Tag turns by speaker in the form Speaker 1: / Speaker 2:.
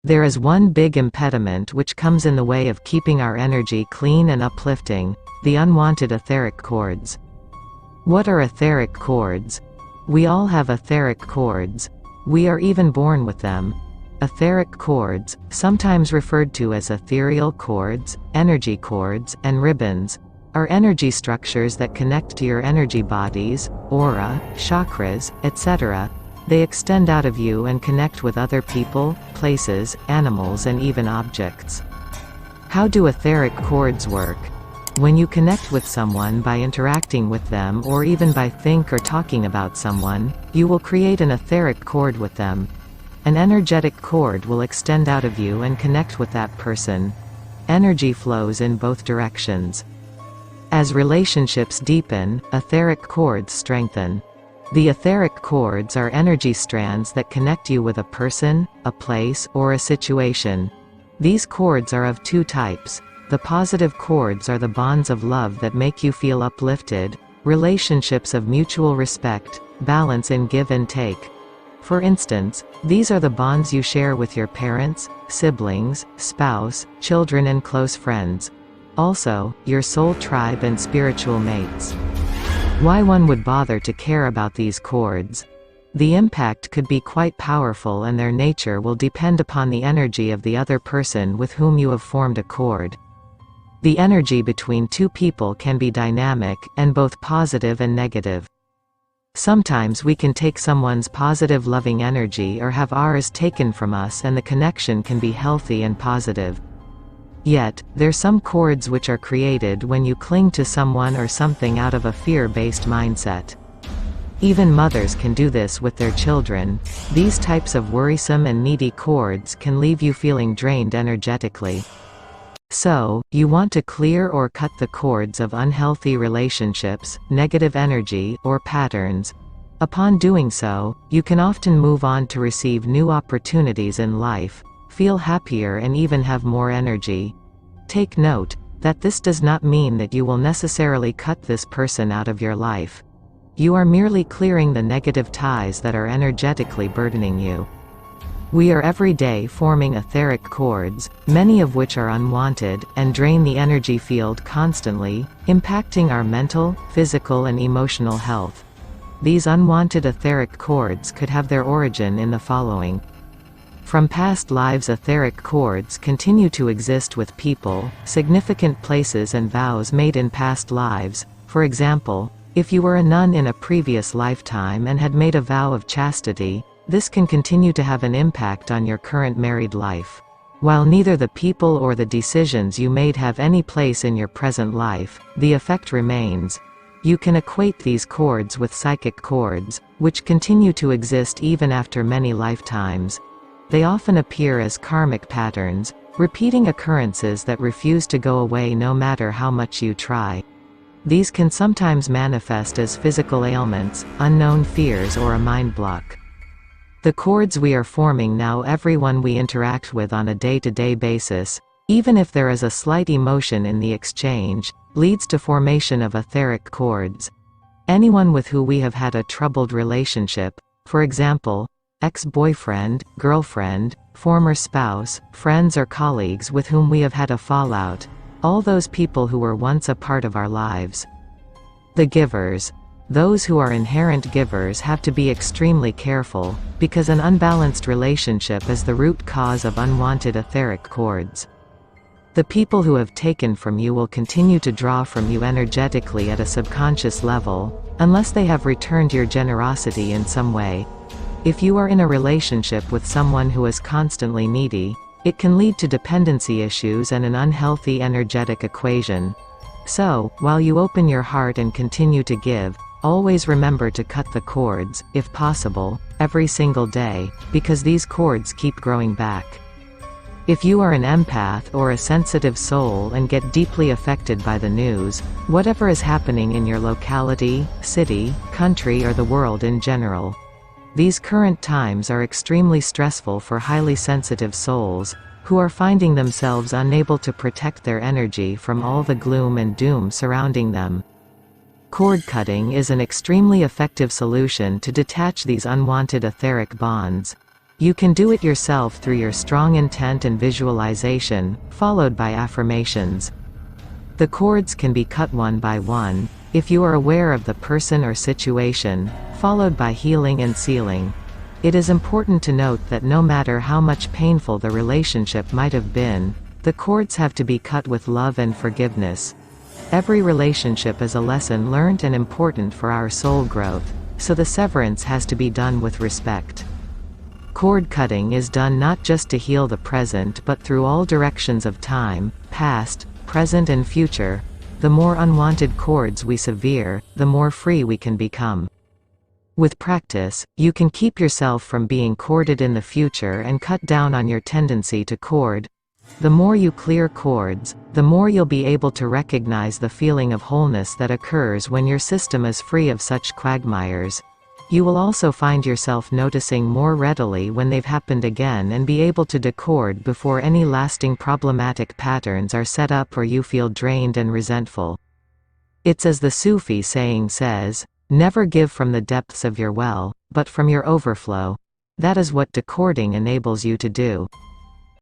Speaker 1: There is one big impediment which comes in the way of keeping our energy clean and uplifting: the unwanted etheric cords. What are etheric cords? We all have etheric cords. We are even born with them. Etheric cords, sometimes referred to as ethereal cords, energy cords, and ribbons, are energy structures that connect to your energy bodies, aura, chakras, etc. They extend out of you and connect with other people, places, animals, and even objects. How do etheric cords work? When you connect with someone by interacting with them or even by think or talking about someone, you will create an etheric cord with them. An energetic cord will extend out of you and connect with that person. Energy flows in both directions. As relationships deepen, etheric cords strengthen. The etheric cords are energy strands that connect you with a person, a place, or a situation. These cords are of two types. The positive cords are the bonds of love that make you feel uplifted, relationships of mutual respect, balance in give and take. For instance, these are the bonds you share with your parents, siblings, spouse, children, and close friends. Also, your soul tribe and spiritual mates. Why one would bother to care about these cords? The impact could be quite powerful, and their nature will depend upon the energy of the other person with whom you have formed a cord. The energy between two people can be dynamic, and both positive and negative. Sometimes we can take someone's positive loving energy or have ours taken from us, and the connection can be healthy and positive. Yet, there's some cords which are created when you cling to someone or something out of a fear-based mindset. Even mothers can do this with their children. These types of worrisome and needy cords can leave you feeling drained energetically. So, you want to clear or cut the cords of unhealthy relationships, negative energy, or patterns. Upon doing so, you can often move on to receive new opportunities in life, feel happier, and even have more energy. Take note that this does not mean that you will necessarily cut this person out of your life. You are merely clearing the negative ties that are energetically burdening you. We are every day forming etheric cords, many of which are unwanted, and drain the energy field constantly, impacting our mental, physical, and emotional health. These unwanted etheric cords could have their origin in the following. From past lives, etheric cords continue to exist with people, significant places, and vows made in past lives. For example, if you were a nun in a previous lifetime and had made a vow of chastity, this can continue to have an impact on your current married life. While neither the people or the decisions you made have any place in your present life, the effect remains. You can equate these cords with psychic cords, which continue to exist even after many lifetimes. They often appear as karmic patterns, repeating occurrences that refuse to go away no matter how much you try. These can sometimes manifest as physical ailments, unknown fears, or a mind block. The cords we are forming now, everyone we interact with on a day-to-day basis, even if there is a slight emotion in the exchange, leads to formation of etheric cords. Anyone with who we have had a troubled relationship, for example, ex-boyfriend, girlfriend, former spouse, friends, or colleagues with whom we have had a fallout, all those people who were once a part of our lives. The givers. Those who are inherent givers have to be extremely careful, because an unbalanced relationship is the root cause of unwanted etheric cords. The people who have taken from you will continue to draw from you energetically at a subconscious level, unless they have returned your generosity in some way. If you are in a relationship with someone who is constantly needy, it can lead to dependency issues and an unhealthy energetic equation. So, while you open your heart and continue to give, always remember to cut the cords, if possible, every single day, because these cords keep growing back. If you are an empath or a sensitive soul and get deeply affected by the news, whatever is happening in your locality, city, country, or the world in general, these current times are extremely stressful for highly sensitive souls, who are finding themselves unable to protect their energy from all the gloom and doom surrounding them. Cord cutting is an extremely effective solution to detach these unwanted etheric bonds. You can do it yourself through your strong intent and visualization, followed by affirmations. The cords can be cut one by one, if you are aware of the person or situation, followed by healing and sealing. It is important to note that no matter how much painful the relationship might have been, the cords have to be cut with love and forgiveness. Every relationship is a lesson learned and important for our soul growth, so the severance has to be done with respect. Cord cutting is done not just to heal the present but through all directions of time, past, present and future. The more unwanted cords we sever, the more free we can become. With practice, you can keep yourself from being corded in the future and cut down on your tendency to cord. The more you clear cords, the more you'll be able to recognize the feeling of wholeness that occurs when your system is free of such quagmires. You will also find yourself noticing more readily when they've happened again and be able to decord before any lasting problematic patterns are set up or you feel drained and resentful. It's as the Sufi saying says, "Never give from the depths of your well, but from your overflow." That is what decording enables you to do.